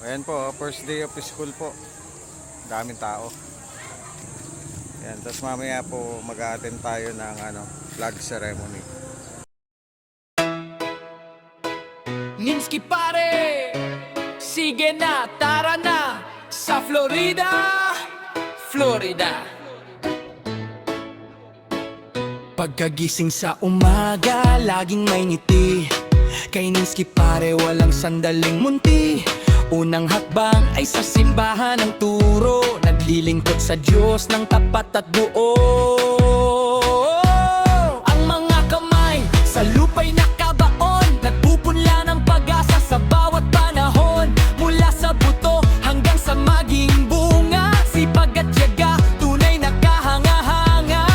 Ayan po, first day of school po. Daming tao. Ayan, tapos mamaya po mag-a-attend tayo ng flag ceremony. Ninsky pare, sige na, tara na sa Florida, Florida. Pagkagising sa umaga, laging may ngiti. Kay Ninsky pare, walang sandaling munti. Unang hakbang ay sa simbahan ng turo. Naglilingkod sa Diyos ng tapat at buo. Ang mga kamay sa lupa'y nakabaon. Nagpupunla ng pag-asa sa bawat panahon. Mula sa buto hanggang sa maging bunga. Sipag at tiyaga, tunay na kahanga-hanga.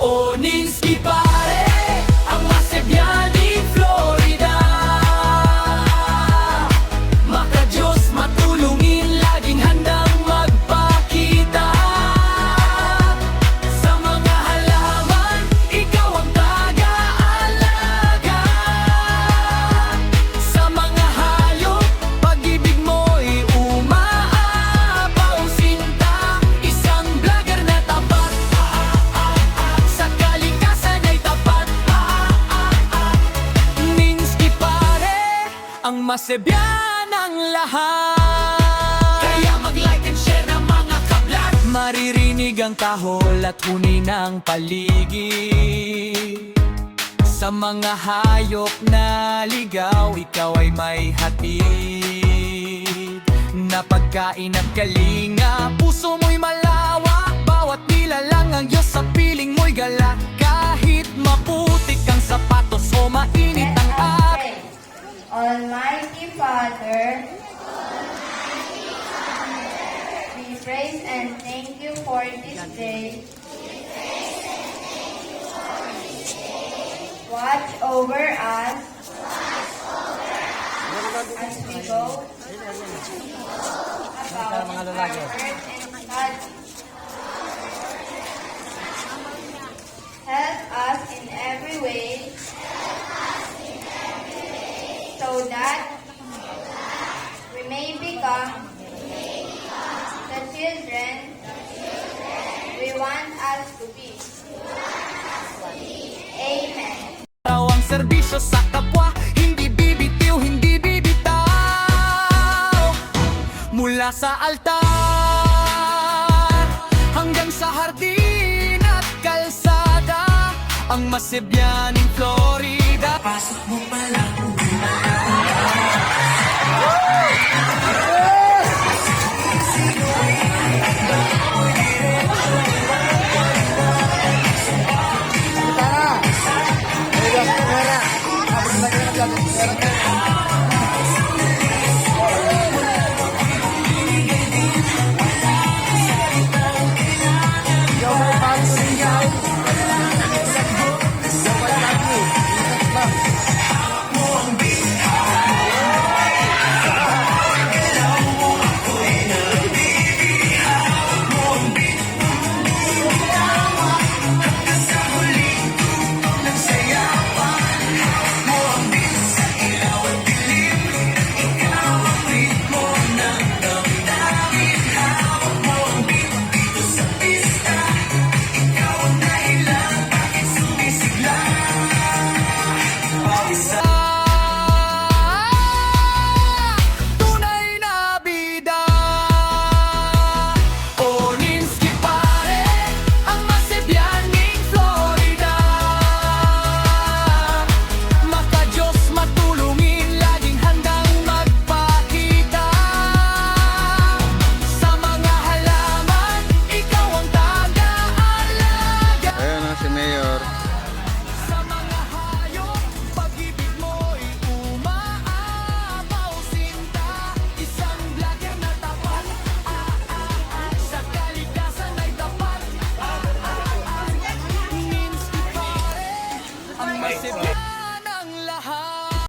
O Ninsky pare, ang Masebianing Florida. Maka-Diyos matulungin, laging handang magpakita. Sa mga halaman, ikaw ang taga-alaga. Sa mga hayop, pag-ibig mo'y umaapaw sinta. Isang vlogger na tapat, sa kalikasan ay tapat. Ninsky pare, ang Masebian ng lahat. Kaya mag-like and share ng mga kablog. Maririnig ang kahol at huni ng paligid. Sa mga hayop na ligaw, ikaw ay may hatid. Na pagkain at kalinga, puso mo'y malawak. Bawat nilalang ang Diyos sa piling mo'y galak. Kahit maputik ang sapatos o mainit ang at. Almighty Father, we praise and thank you for this day. Watch over us as we go about our earth and study. Help us in every way so that we may become the children we want us to be. Amen. Araw ang serbisyo sa kapwa, hindi bibitiw, hindi bibitaw. Mula sa altar hanggang sa hardin at kalsada, ang Masebianing Florida. Pasok mo palang Tara! Ayos, tara! Abot na kayo ng